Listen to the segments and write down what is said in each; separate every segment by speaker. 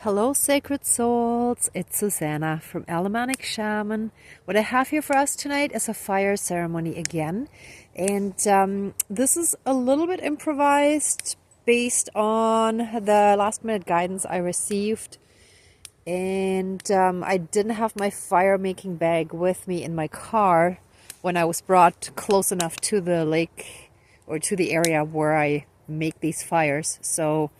Speaker 1: Hello, sacred souls. It's Susanna from Alamanic Shaman. What I have here for us tonight is a fire ceremony again. And this is a little bit improvised based on the last minute guidance I received. And I didn't have my fire making bag with me in my car when I was brought close enough to the lake or to the area where I make these fires. So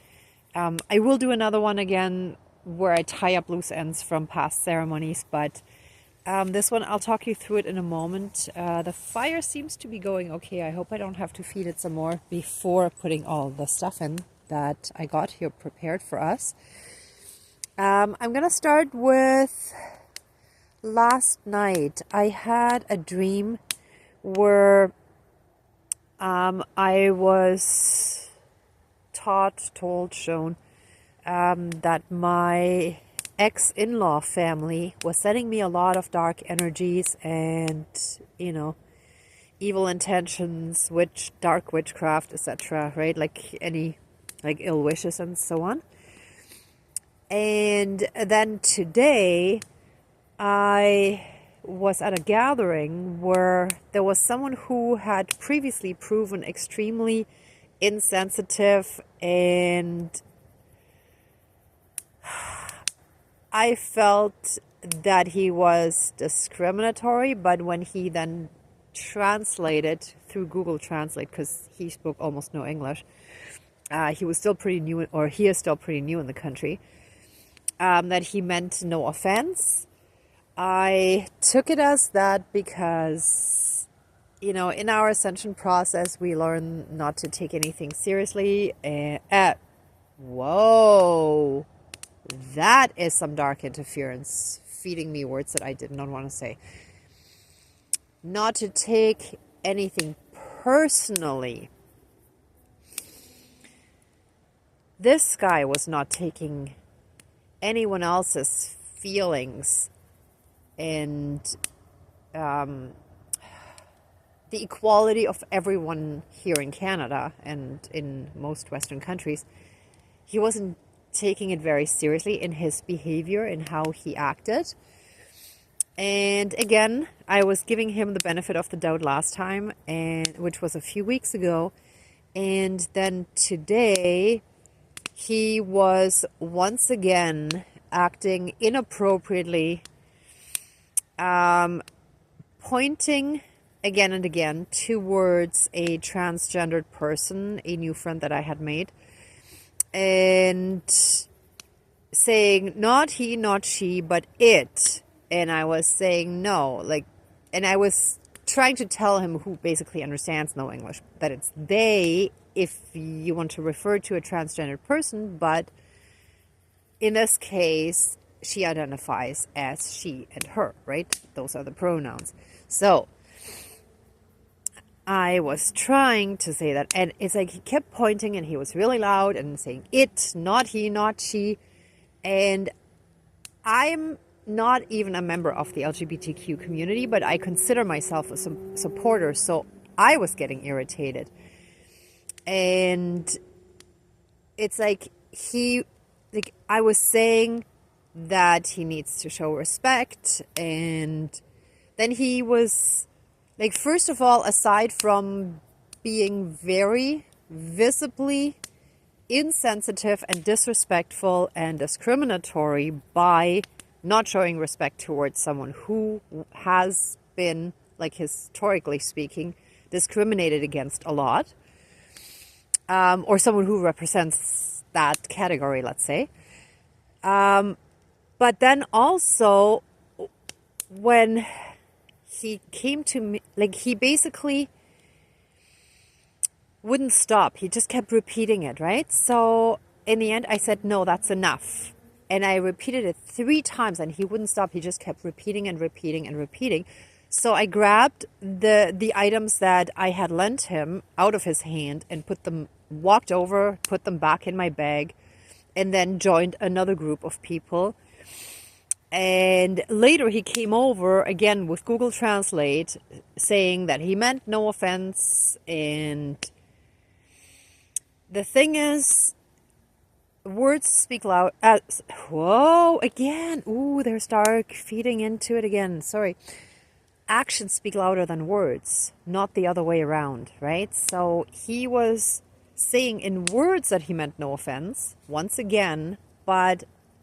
Speaker 1: I will do another one again where I tie up loose ends from past ceremonies, but this one I'll talk you through it in a moment. The fire seems to be going okay. I hope I don't have to feed it some more before putting all the stuff in that I got here prepared for us. I'm going to start with last night. I had a dream where I was told, shown that my ex-in-law family was sending me a lot of dark energies and, evil intentions, dark witchcraft, etc., right? Like any, ill wishes and so on. And then today, I was at a gathering where there was someone who had previously proven extremely insensitive, and I felt that he was discriminatory. But when he then translated through Google Translate, because he spoke almost no English, he was still pretty new, or he is still pretty new in the country, that he meant no offense. I took it as that because, in our ascension process, we learn not to take anything seriously. Whoa, that is some dark interference, feeding me words that I did not want to say. Not to take anything personally. This guy was not taking anyone else's feelings and the equality of everyone here in Canada and in most Western countries. He wasn't taking it very seriously in his behavior and how he acted. And again, I was giving him the benefit of the doubt last time, which was a few weeks ago. And then today, he was once again acting inappropriately, pointing again and again towards a transgendered person, a new friend that I had made, and saying, not he, not she, but it. And I was saying no, and I was trying to tell him, who basically understands no English, that it's they if you want to refer to a transgendered person, but in this case, she identifies as she and her, right? Those are the pronouns. So I was trying to say that, and it's like he kept pointing and he was really loud and saying it, not he, not she. And I'm not even a member of the LGBTQ community, but I consider myself a supporter, so I was getting irritated. And it's like I was saying that he needs to show respect, and then he was first of all, aside from being very visibly insensitive and disrespectful and discriminatory by not showing respect towards someone who has been, historically speaking, discriminated against a lot, or someone who represents that category, let's say. But then also, when he came to me, he basically wouldn't stop. He just kept repeating it, right? So in the end, I said, no, that's enough. And I repeated it 3 times and he wouldn't stop. He just kept repeating and repeating and repeating. So I grabbed the items that I had lent him out of his hand and walked over, put them back in my bag, and then joined another group of people. And later he came over again with Google Translate saying that he meant no offense. And the thing is, words speak loud. Whoa, again. Ooh, there's dark feeding into it again. Sorry. Actions speak louder than words, not the other way around, right? So he was saying in words that he meant no offense, once again, but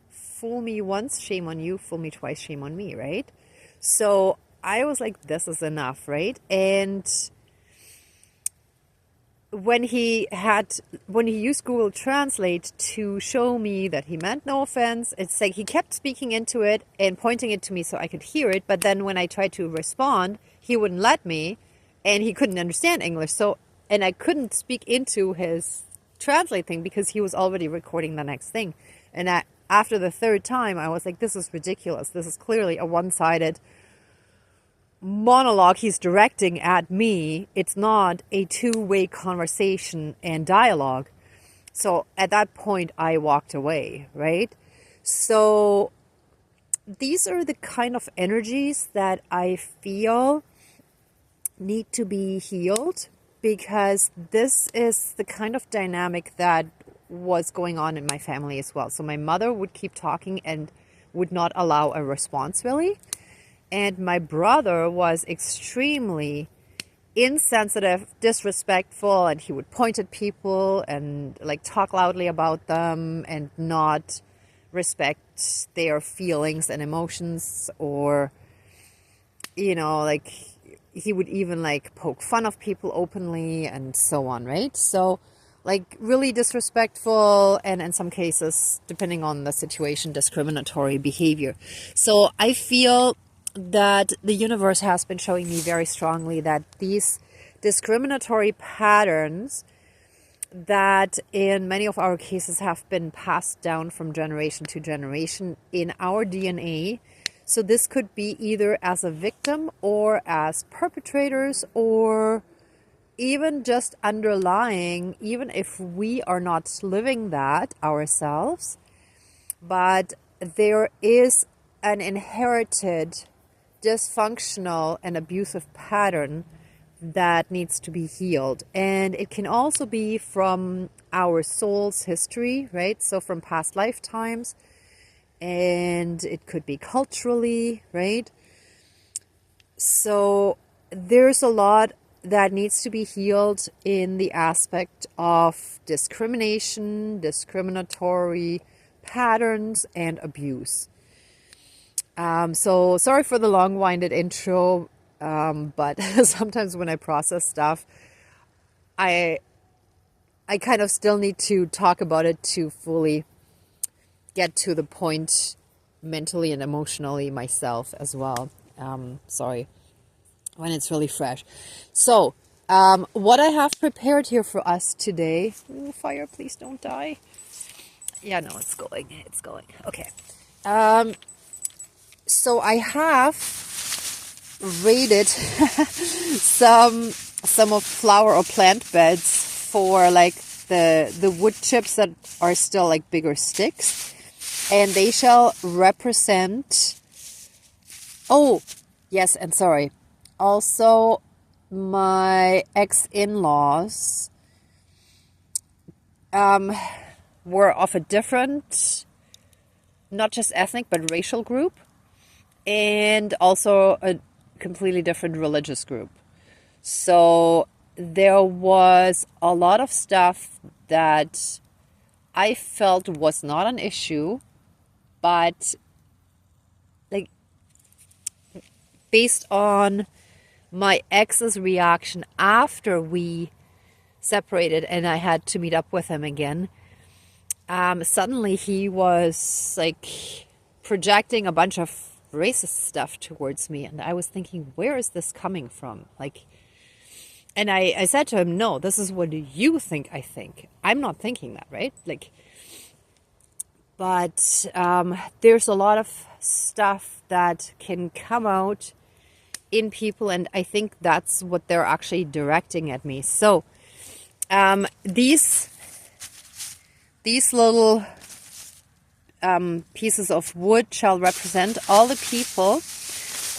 Speaker 1: fool me once, shame on you, fool me twice, shame on me, right? So I was like, this is enough, right? And when he used Google Translate to show me that he meant no offense, it's like he kept speaking into it and pointing it to me so I could hear it. But then when I tried to respond, he wouldn't let me, and he couldn't understand English. And I couldn't speak into his translate thing because he was already recording the next thing. And after the third time, I was like, this is ridiculous. This is clearly a one-sided monologue he's directing at me. It's not a two-way conversation and dialogue. So at that point I walked away, right? So these are the kind of energies that I feel need to be healed, because this is the kind of dynamic that was going on in my family as well. So my mother would keep talking and would not allow a response, really. And my brother was extremely insensitive, disrespectful, and he would point at people and like talk loudly about them and not respect their feelings and emotions, or, you know, like he would even like poke fun of people openly and so on, right? So like really disrespectful, and in some cases, depending on the situation, discriminatory behavior. So I feel that the universe has been showing me very strongly that these discriminatory patterns that in many of our cases have been passed down from generation to generation in our DNA. So this could be either as a victim or as perpetrators, or even just underlying, even if we are not living that ourselves, but there is an inherited dysfunctional and abusive pattern that needs to be healed. And it can also be from our soul's history, right? So from past lifetimes, and it could be culturally, right? So there's a lot that needs to be healed in the aspect of discrimination, discriminatory patterns, and abuse. So sorry for the long-winded intro, but sometimes when I process stuff, I kind of still need to talk about it to fully get to the point mentally and emotionally myself as well. Sorry, when it's really fresh. So what I have prepared here for us today. Ooh, fire, please don't die. Yeah, no, it's going. Okay. So I have raided some of flower or plant beds for like the wood chips that are still like bigger sticks, and they shall represent, oh yes, and sorry, also my ex-in-laws were of a different, not just ethnic but racial group, and also a completely different religious group. So there was a lot of stuff that I felt was not an issue, but like based on my ex's reaction after we separated and I had to meet up with him again, suddenly he was like projecting a bunch of racist stuff towards me, and I was thinking, where is this coming from? Like, and I said to him, no, this is what you think I think. I'm not thinking that, right? Like, but there's a lot of stuff that can come out in people, and I think that's what they're actually directing at me. So these little pieces of wood shall represent all the people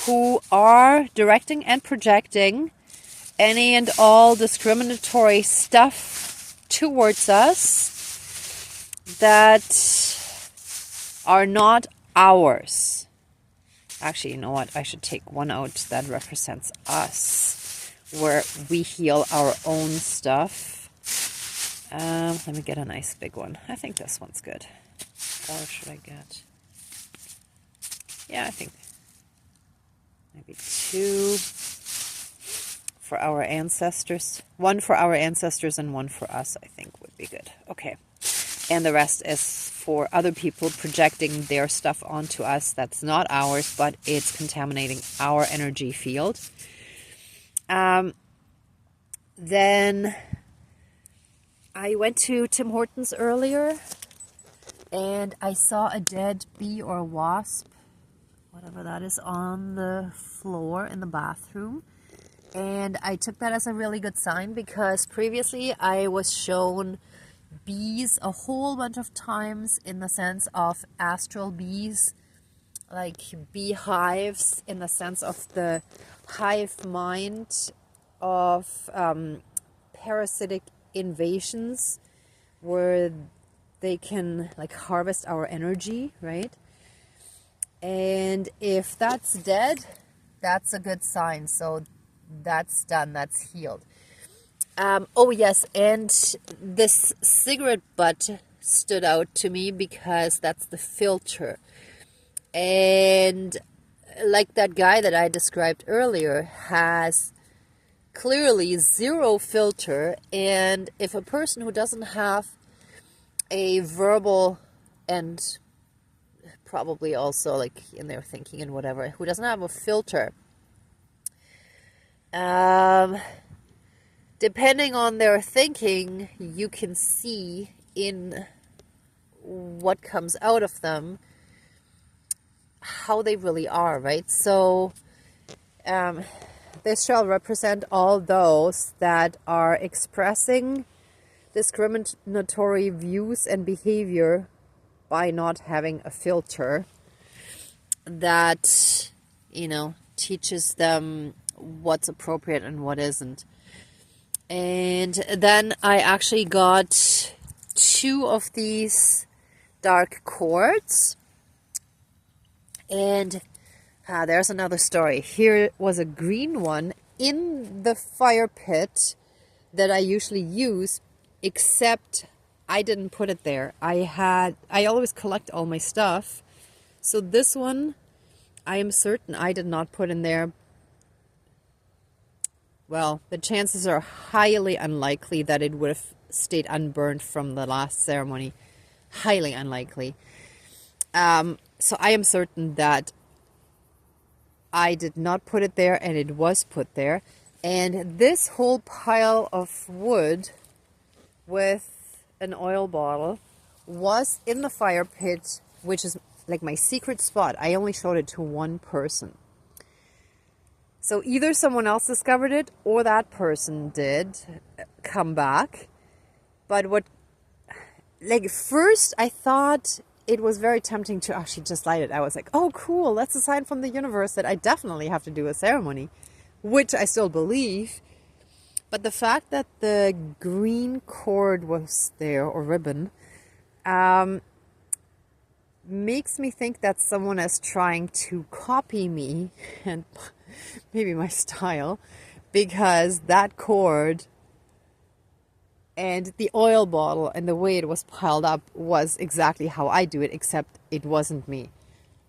Speaker 1: who are directing and projecting any and all discriminatory stuff towards us that are not ours. Actually, you know what? I should take one out that represents us, where we heal our own stuff. Let me get a nice big one. I think this one's good. Or should I get... Yeah, I think maybe 2 for our ancestors. 1 for our ancestors and 1 for us, I think would be good. Okay. And the rest is for other people projecting their stuff onto us that's not ours, but it's contaminating our energy field. Then I went to Tim Hortons earlier and I saw a dead bee or wasp, whatever that is, on the floor in the bathroom. And I took that as a really good sign, because previously I was shown bees a whole bunch of times in the sense of astral bees, like beehives, in the sense of the hive mind of parasitic invasions where they can like harvest our energy, right? And if that's dead, that's a good sign. So that's done, that's healed. Oh yes, and this cigarette butt stood out to me because that's the filter. And like that guy that I described earlier has clearly 0 filter. And if a person who doesn't have a verbal and probably also like in their thinking and whatever, who doesn't have a filter, depending on their thinking, you can see in what comes out of them how they really are, right? So this shall represent all those that are expressing discriminatory views and behavior by not having a filter that, you know, teaches them what's appropriate and what isn't. And then I actually got 2 of these dark cords. And there's another story. Here was a green one in the fire pit that I usually use, except I didn't put it there. I always collect all my stuff. So this one, I am certain I did not put in there. Well, the chances are highly unlikely that it would have stayed unburned from the last ceremony. Highly unlikely. So I am certain that I did not put it there and it was put there. And this whole pile of wood with an oil bottle was in the fire pit, which is like my secret spot. I only showed it to 1 person. So either someone else discovered it or that person did come back. But like first I thought it was very tempting to actually just light it. I was like, oh cool, that's a sign from the universe that I definitely have to do a ceremony, which I still believe. But the fact that the green cord was there, or ribbon, makes me think that someone is trying to copy me and maybe my style, because that cord and the oil bottle and the way it was piled up was exactly how I do it, except it wasn't me.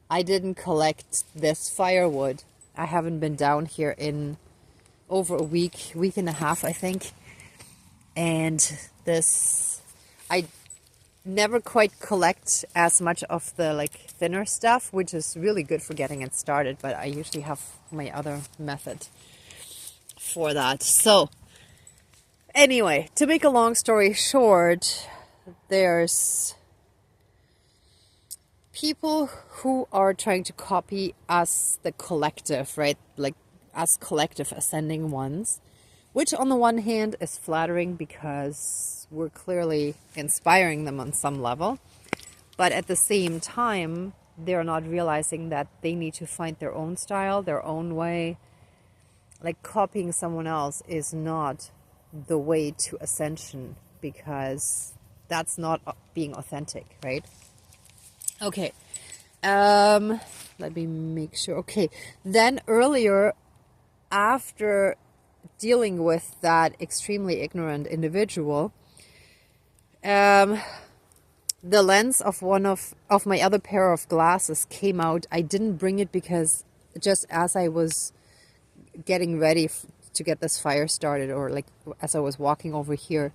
Speaker 1: I didn't collect this firewood. I haven't been down here in over a week and a half, I think. And this, I never quite collect as much of the like thinner stuff, which is really good for getting it started, but I usually have my other method for that. So anyway, to make a long story short, there's people who are trying to copy us, the collective, right? Like us collective ascending ones, which on the one hand is flattering because we're clearly inspiring them on some level. But at the same time, they're not realizing that they need to find their own style, their own way. Like copying someone else is not the way to ascension, because that's not being authentic, right? Okay. Let me make sure. Okay. Then earlier, after dealing with that extremely ignorant individual, the lens of one of my other pair of glasses came out. I didn't bring it because just as I was getting ready to get this fire started, or like as I was walking over here,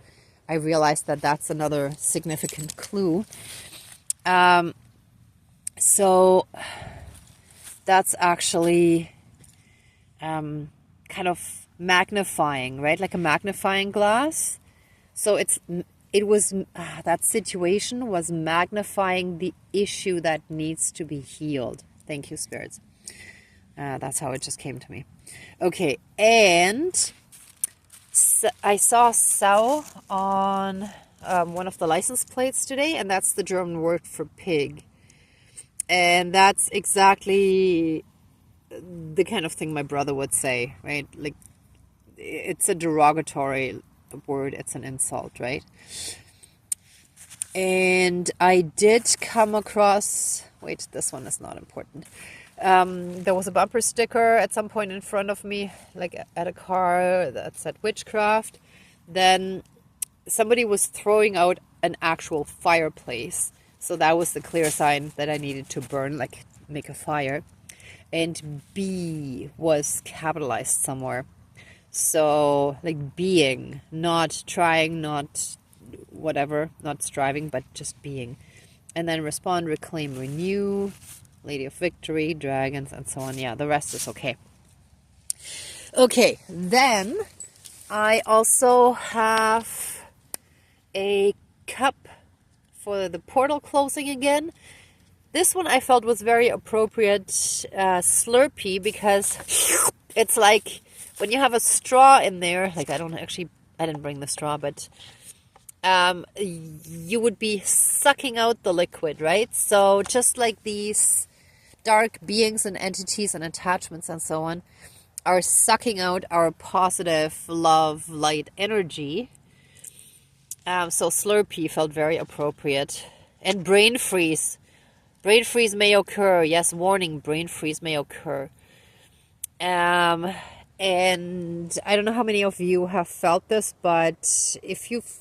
Speaker 1: I realized that that's another significant clue. So that's actually kind of magnifying, right? Like a magnifying glass. So that situation was magnifying the issue that needs to be healed. Thank you, spirits. That's how it just came to me. Okay, and I saw Sau on one of the license plates today, and that's the German word for pig. And that's exactly the kind of thing my brother would say, right? Like, it's a derogatory word, it's an insult, right? And I did come across, wait, this one is not important. There was a bumper sticker at some point in front of me, like at a car that said witchcraft. Then somebody was throwing out an actual fireplace. So that was the clear sign that I needed to burn, like make a fire. And B was capitalized somewhere. So like being, not trying, not whatever, not striving, but just being. And then respond, reclaim, renew, Lady of Victory, dragons, and so on. Yeah, the rest is okay. Okay, then I also have a cup for the portal closing again. This one I felt was very appropriate, Slurpee, because it's like when you have a straw in there, like I didn't bring the straw, but you would be sucking out the liquid, right? So just like these dark beings and entities and attachments and so on are sucking out our positive love, light energy. So Slurpee felt very appropriate. And brain freeze. Brain freeze may occur. Yes, warning, brain freeze may occur. And I don't know how many of you have felt this, but if you've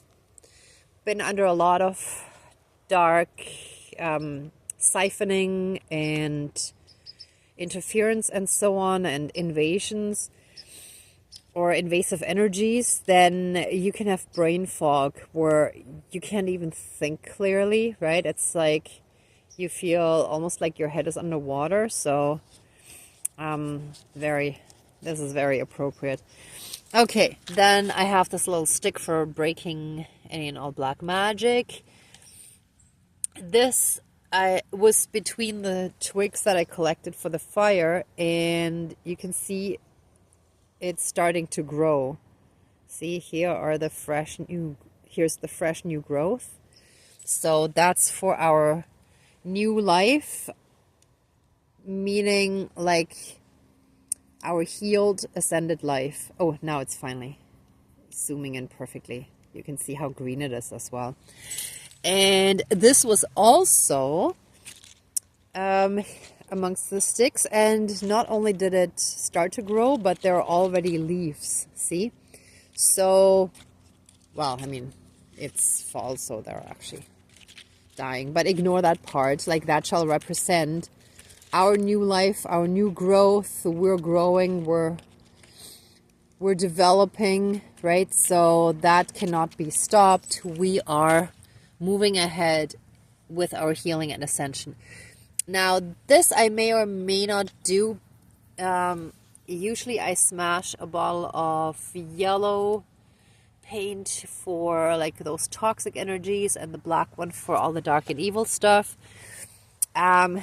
Speaker 1: been under a lot of dark siphoning and interference and so on, and invasions or invasive energies, then you can have brain fog where you can't even think clearly, right? It's like you feel almost like your head is underwater. So this is very appropriate. Okay, then I have this little stick for breaking any and all black magic. This was between the twigs that I collected for the fire, and you can see it's starting to grow. See, here's the fresh new growth. So that's for our new life, meaning like our healed, ascended life. Oh, now it's finally zooming in perfectly. You can see how green it is as well. And this was also amongst the sticks, and not only did it start to grow, but there are already leaves. See? So, well, I mean, it's fall, so they're actually dying. But ignore that part. Like, that shall represent our new life, our new growth. We're growing, we're developing, right? So that cannot be stopped. We are moving ahead with our healing and ascension. Now, this I may or may not do. Usually I smash a bottle of yellow paint for like those toxic energies, and the black one for all the dark and evil stuff. I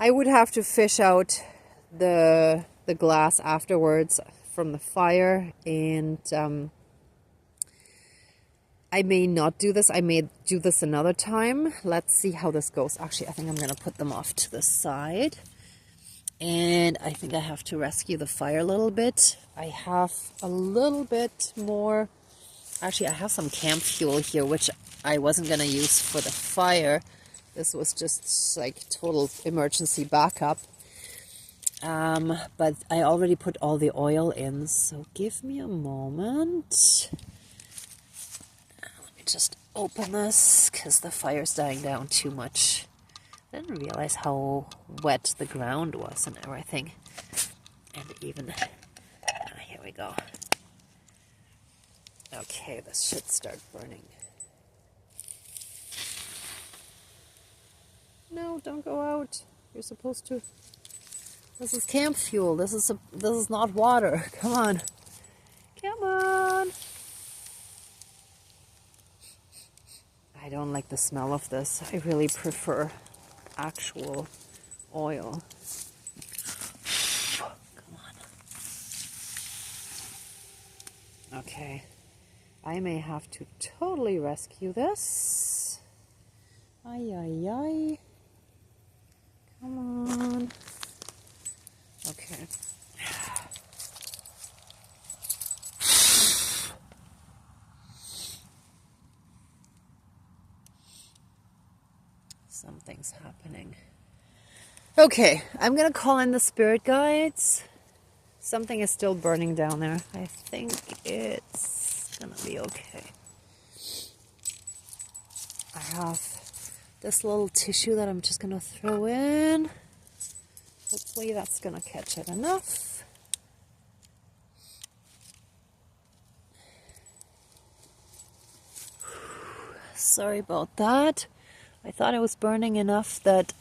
Speaker 1: would have to fish out the glass afterwards from the fire, and I may not do this. I may do this another time. Let's see how this goes. Actually, I think I'm going to put them off to the side. And I think I have to rescue the fire a little bit. I have a little bit more Actually, I have some camp fuel here, which I wasn't going to use for the fire. This was just like total emergency backup. But I already put all the oil in, so give me a moment. Let me just open this because the fire's dying down too much. I didn't realize how wet the ground was and everything. And even, here we go. Okay, this should start burning. No, don't go out. You're supposed to. This is camp fuel. This is not water. Come on. Come on. I don't like the smell of this. I really prefer actual oil. Come on. Okay. I may have to totally rescue this. Ay, ay, ay. Come on. Okay. Something's happening. Okay, I'm gonna call in the spirit guides. Something is still burning down there. I think it's gonna be okay. I have this little tissue that I'm just gonna throw in. Hopefully that's gonna catch it enough. Sorry about that. I thought it was burning enough that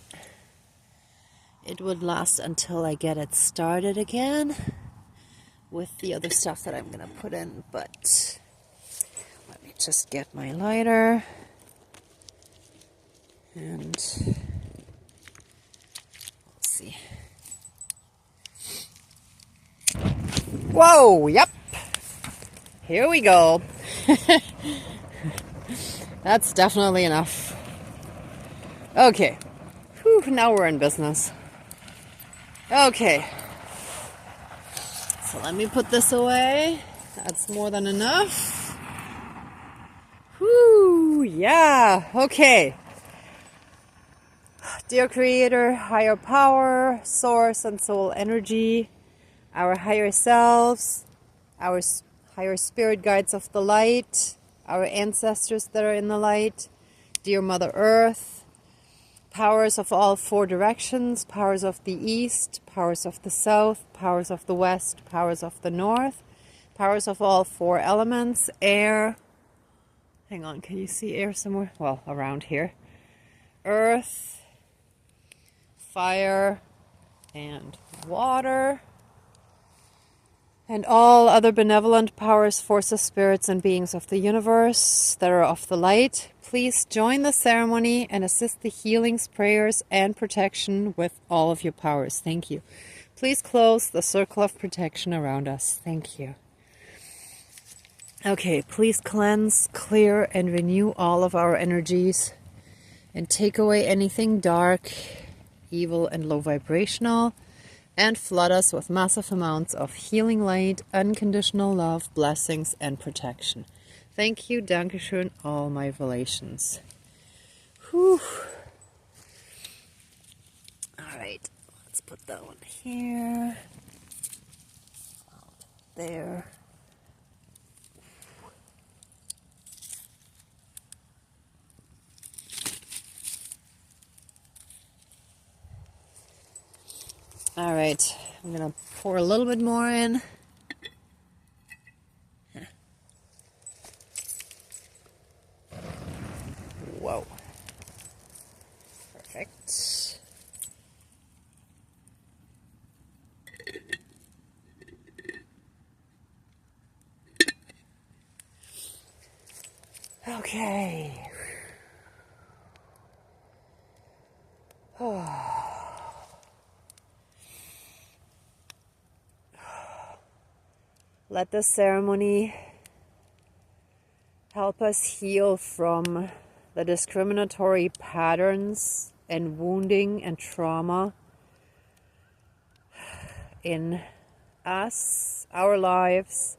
Speaker 1: it would last until I get it started again with the other stuff that I'm gonna put in, but let me just get my lighter and let's see. Whoa, yep. Here we go. That's definitely enough. Okay. Whew, now we're in business. Okay. So let me put this away. That's more than enough. Whew, yeah. Okay. Dear Creator, higher power, source and soul energy, our higher selves, our higher spirit guides of the light, our ancestors that are in the light, dear Mother Earth, powers of all four directions, powers of the east, powers of the south, powers of the west, powers of the north, powers of all four elements, air, hang on, can you see air somewhere? Well, around here. Earth, fire, and water, and all other benevolent powers, forces, spirits, and beings of the universe that are of the light. Please join the ceremony and assist the healings, prayers, and protection with all of your powers. Thank you. Please close the circle of protection around us. Thank you. Okay, please cleanse, clear, and renew all of our energies and take away anything dark, evil, and low vibrational, and flood us with massive amounts of healing light, unconditional love, blessings, and protection. Thank you, Dankeschön, all my relations. Whew. All right, let's put that one here. There. All right, I'm gonna pour a little bit more in. Whoa. Perfect. Okay. Let the ceremony help us heal from the discriminatory patterns and wounding and trauma in us, our lives,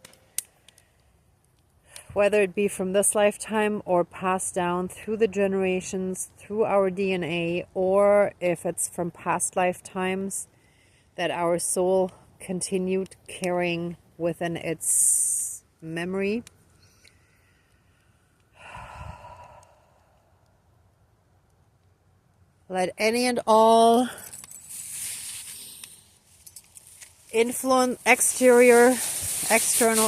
Speaker 1: whether it be from this lifetime or passed down through the generations, through our DNA, or if it's from past lifetimes that our soul continued carrying within its memory. Let any and all external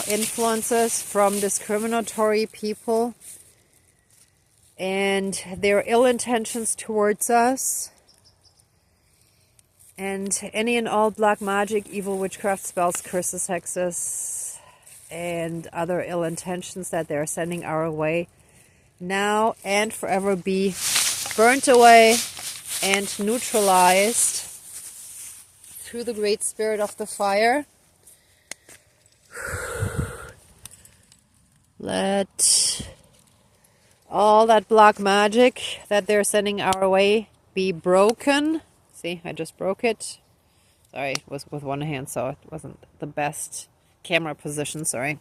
Speaker 1: influences from discriminatory people and their ill intentions towards us, and any and all black magic, evil witchcraft spells, curses, hexes, and other ill intentions that they're sending our way, now and forever be burnt away and neutralized through the great spirit of the fire. Let all that black magic that they're sending our way be broken. See, I just broke it. Sorry, it was with one hand, so it wasn't the best camera position, sorry.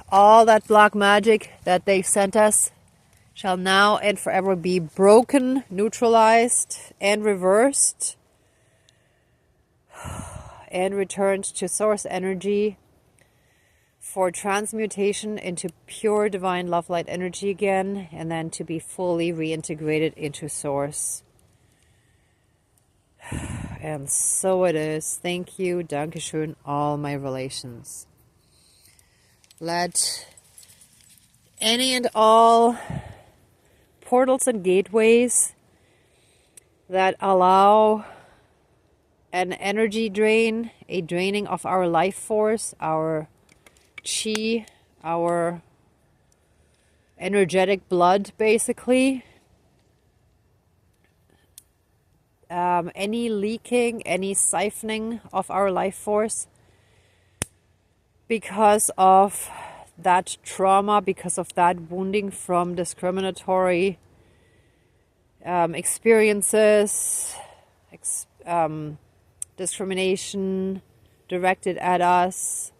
Speaker 1: All that black magic that they've sent us shall now and forever be broken, neutralized, and reversed, and returned to source energy for transmutation into pure divine love light energy again, and then to be fully reintegrated into source. And so it is. Thank you, Dankeschön, all my relations. Let any and all portals and gateways that allow an energy drain, a draining of our life force, our chi, our energetic blood, basically. Any leaking, any siphoning of our life force because of that trauma, because of that wounding from discriminatory experiences, discrimination directed at us,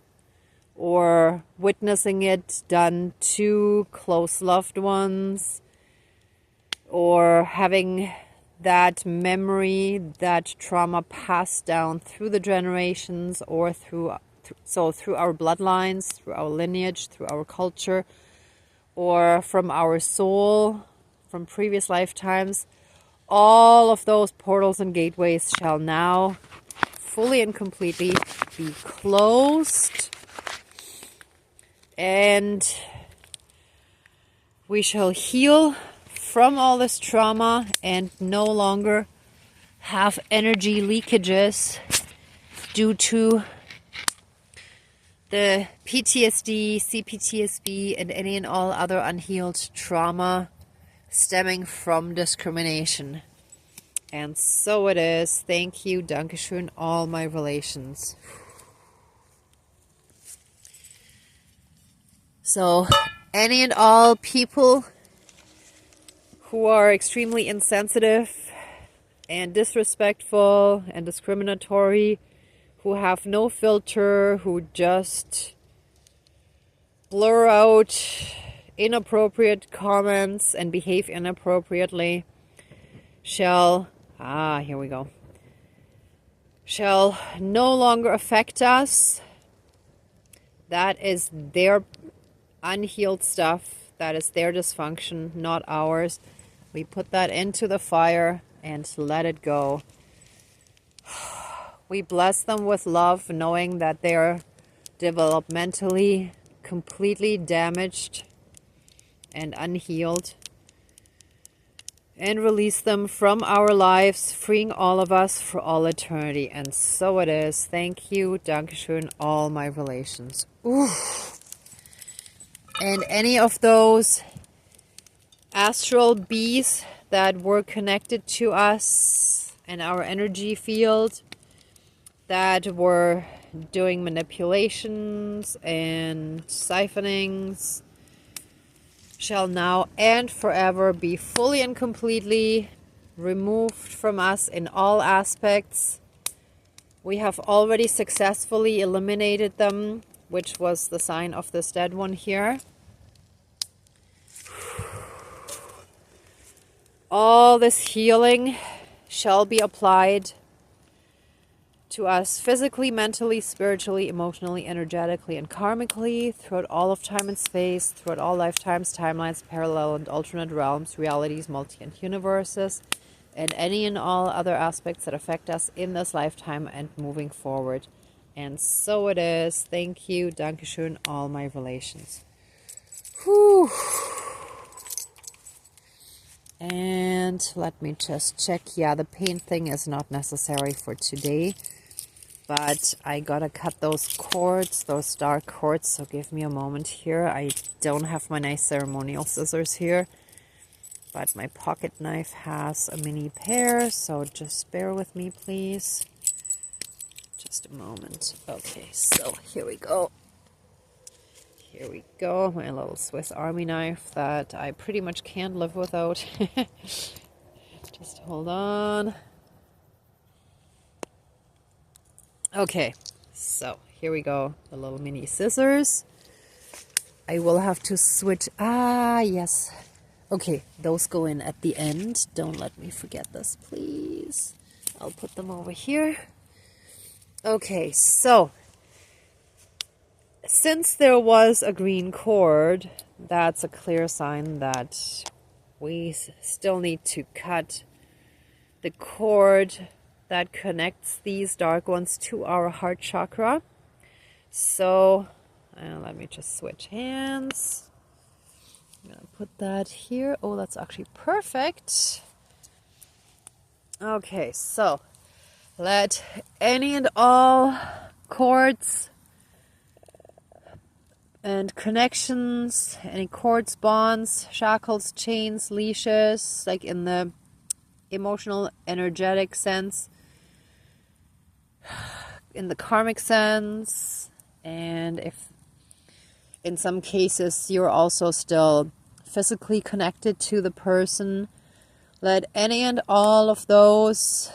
Speaker 1: or witnessing it done to close loved ones, or having that memory, that trauma passed down through the generations, or through our bloodlines, through our lineage, through our culture, or from our soul, from previous lifetimes. All of those portals and gateways shall now fully and completely be closed, and we shall heal from all this trauma and no longer have energy leakages due to the PTSD, CPTSD, and any and all other unhealed trauma stemming from discrimination. And so it is. Thank you, Dankeschön, all my relations. So, any and all people who are extremely insensitive and disrespectful and discriminatory, who have no filter, who just blur out inappropriate comments and behave inappropriately, shall no longer affect us. That is their unhealed stuff. That is their dysfunction, not ours. We put that into the fire and let it go. We bless them with love, knowing that they're developmentally completely damaged and unhealed, and release them from our lives, freeing all of us for all eternity. And so it is. Thank you, Dankeschön, all my relations. Ooh. And any of those astral bees that were connected to us and our energy field, that were doing manipulations and siphonings, shall now and forever be fully and completely removed from us in all aspects. We have already successfully eliminated them which was the sign of this dead one here. All this healing shall be applied to us physically, mentally, spiritually, emotionally, energetically, and karmically throughout all of time and space, throughout all lifetimes, timelines, parallel and alternate realms, realities, multi and universes, and any and all other aspects that affect us in this lifetime and moving forward. And so it is. Thank you. Dankeschön, all my relations. Whew. And let me just check. Yeah, the paint thing is not necessary for today. But I gotta cut those cords, those dark cords. So give me a moment here. I don't have my nice ceremonial scissors here. But my pocket knife has a mini pair. So just bear with me, please. Just a moment. Okay, so here we go. Here we go. My little Swiss Army knife that I pretty much can't live without. Just hold on. Okay, so here we go. The little mini scissors. I will have to switch. Ah, yes. Okay, those go in at the end. Don't let me forget this, please. I'll put them over here. Okay, so since there was a green cord, that's a clear sign that we still need to cut the cord that connects these dark ones to our heart chakra. So let me just switch hands. I'm gonna put that here. Oh, that's actually perfect. Okay, so let any and all cords and connections, any cords, bonds, shackles, chains, leashes, like in the emotional, energetic sense, in the karmic sense, and if in some cases you're also still physically connected to the person, let any and all of those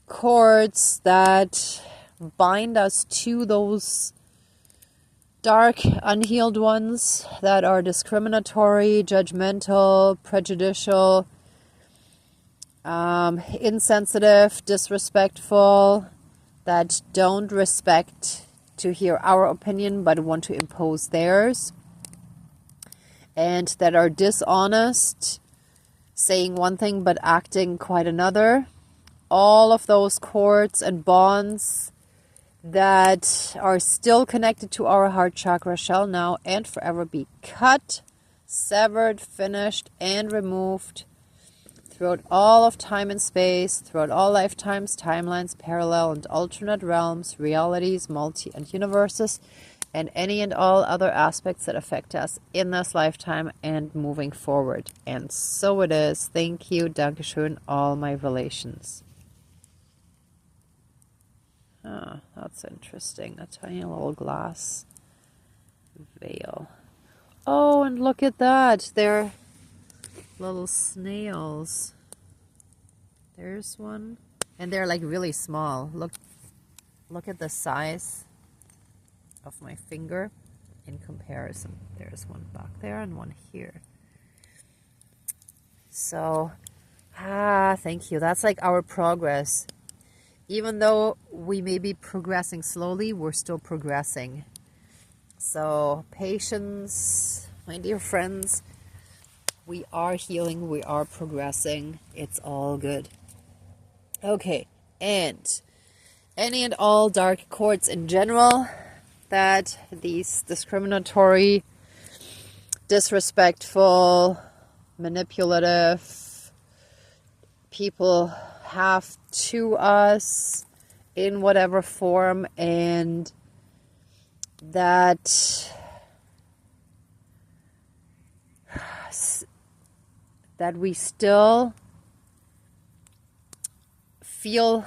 Speaker 1: cords that bind us to those dark, unhealed ones that are discriminatory, judgmental, prejudicial, insensitive, disrespectful, that don't respect to hear our opinion but want to impose theirs, and that are dishonest, saying one thing but acting quite another. All of those cords and bonds that are still connected to our heart chakra shall now and forever be cut, severed, finished, and removed throughout all of time and space, throughout all lifetimes, timelines, parallel and alternate realms, realities, multi and universes, and any and all other aspects that affect us in this lifetime and moving forward. And so it is. Thank you. Dankeschön, all my relations. Ah, that's interesting. A tiny little glass veil. Oh, and look at that. They're little snails. There's one. And they're like really small. Look at the size of my finger in comparison. There's one back there and one here. So, thank you. That's like our progress. Even though we may be progressing slowly, we're still progressing. So, patience, my dear friends. We are healing. We are progressing. It's all good. Okay. And any and all dark cords in general that these discriminatory, disrespectful, manipulative people have to us in whatever form, and that we still feel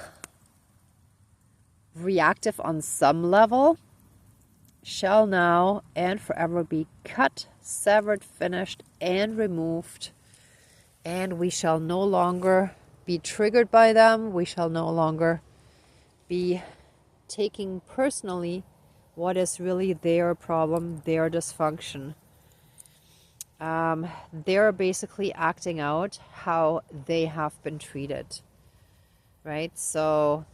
Speaker 1: reactive on some level, shall now and forever be cut, severed, finished, and removed. And we shall no longer be triggered by them. We shall no longer be taking personally what is really their problem, their dysfunction. They're basically acting out how they have been treated, right? So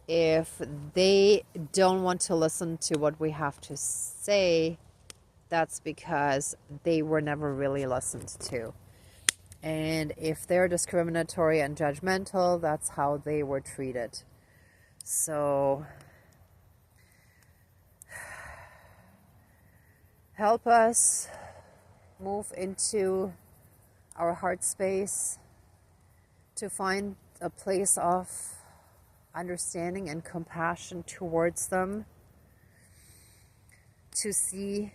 Speaker 1: if they don't want to listen to what we have to say, that's because they were never really listened to. And if they're discriminatory and judgmental, that's how they were treated. So help us move into our heart space to find a place of understanding and compassion towards them, to see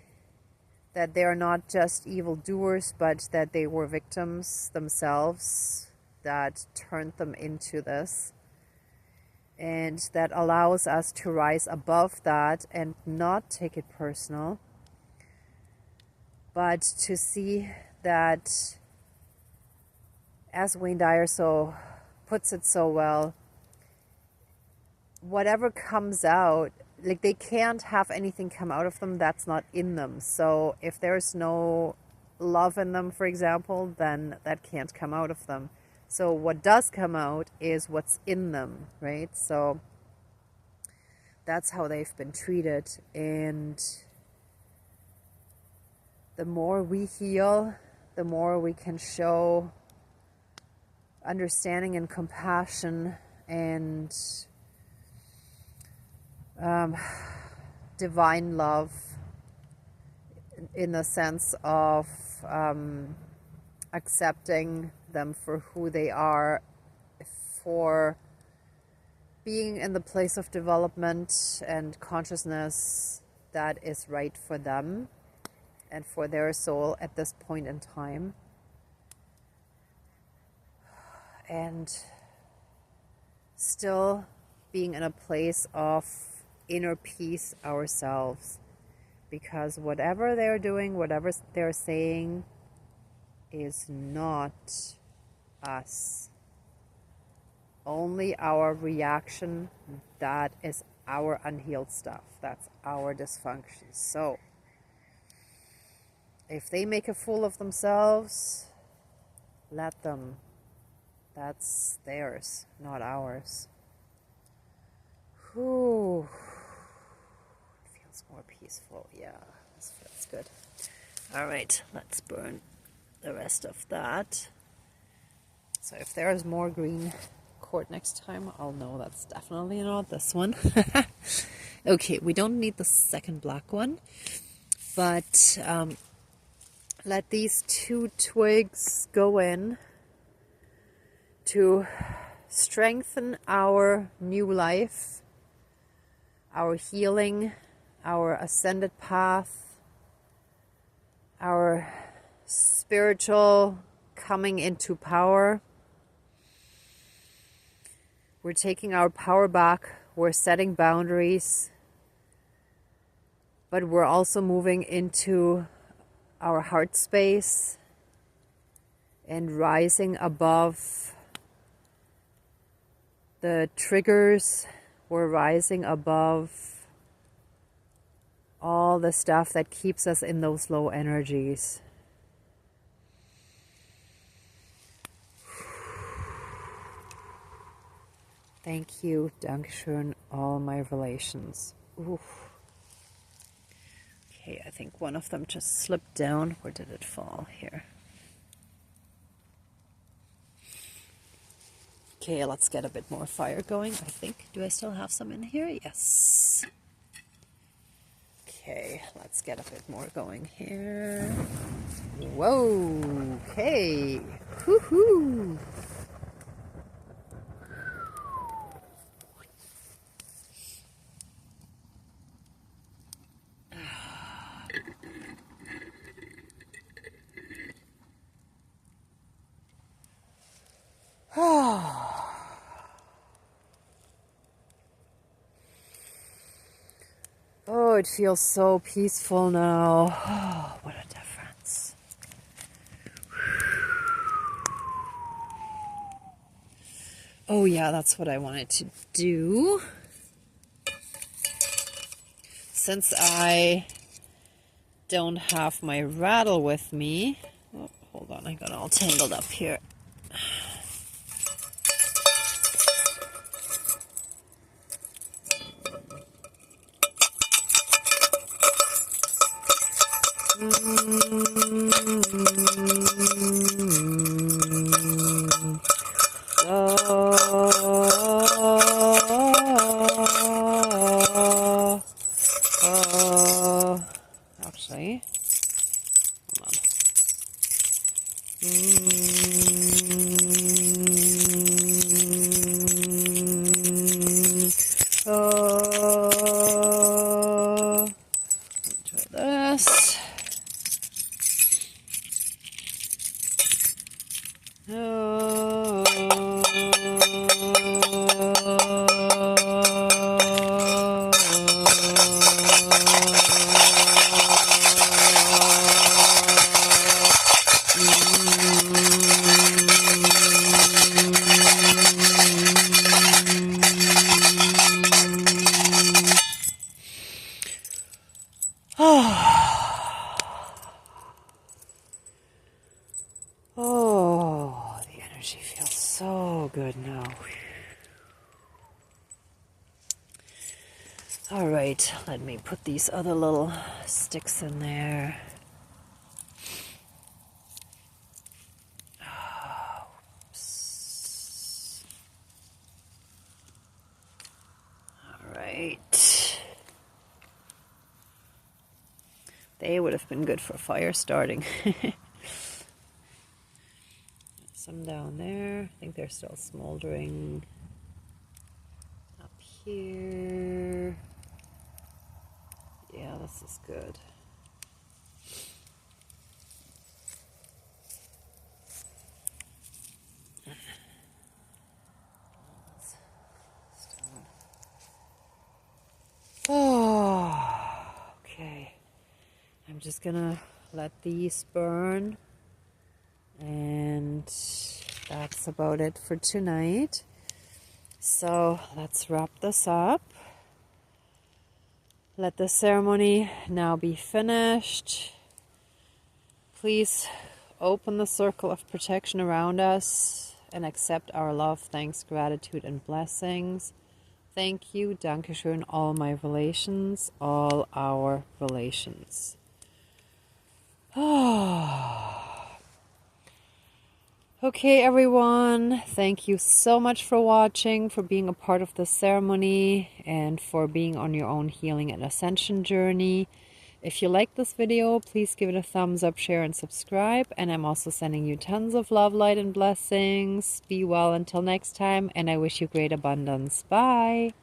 Speaker 1: that they are not just evildoers, but that they were victims themselves that turned them into this. And that allows us to rise above that and not take it personal, but to see that, as Wayne Dyer so puts it so well, whatever comes out, like, they can't have anything come out of them that's not in them. So if there's no love in them, for example, then that can't come out of them. So what does come out is what's in them, right? So that's how they've been treated. And the more we heal, the more we can show understanding and compassion and divine love, in the sense of accepting them for who they are, for being in the place of development and consciousness that is right for them and for their soul at this point in time. And still being in a place of inner peace ourselves, because whatever they're doing, whatever they're saying, is not us. Only our reaction, that is our unhealed stuff, that's our dysfunction. So if they make a fool of themselves, let them. That's theirs, not ours. Whew. It feels more peaceful. Yeah, this feels good. All right, let's burn the rest of that. So if there's more green cord next time, I'll know that's definitely not this one. Okay, we don't need the second black one, but let these 2 twigs go in to strengthen our new life, our healing, our ascended path, our spiritual coming into power. We're taking our power back, we're setting boundaries, but we're also moving into our heart space and rising above the triggers. We're rising above all the stuff that keeps us in those low energies. Thank you, Dankeschön, all my relations. Oof. Okay, I think one of them just slipped down. Where did it fall? Here. Okay, let's get a bit more fire going, I think. Do I still have some in here? Yes. Okay, let's get a bit more going here. Whoa, okay. Woohoo! Oh, it feels so peaceful now. Oh, what a difference. Oh yeah, that's what I wanted to do. since I don't have my rattle with me, oh, hold on, I got all tangled up here. Actually, hold on. Try this. Oh, the energy feels so good now. All right, let me put these other little sticks in there. Oops. All right. They would have been good for fire starting. Some down there. I think they're still smoldering. Up here. Yeah, this is good. Oh, okay. I'm just gonna let these burn. And that's about it for tonight. So let's wrap this up. Let the ceremony now be finished. Please open the circle of protection around us and accept our love, thanks, gratitude, and blessings. Thank you, Dankeschön, all my relations, all our relations. Okay, everyone, thank you so much for watching, for being a part of this ceremony, and for being on your own healing and ascension journey. If you like this video, please give it a thumbs up, share, and subscribe. And I'm also sending you tons of love, light, and blessings. Be well until next time, and I wish you great abundance. Bye.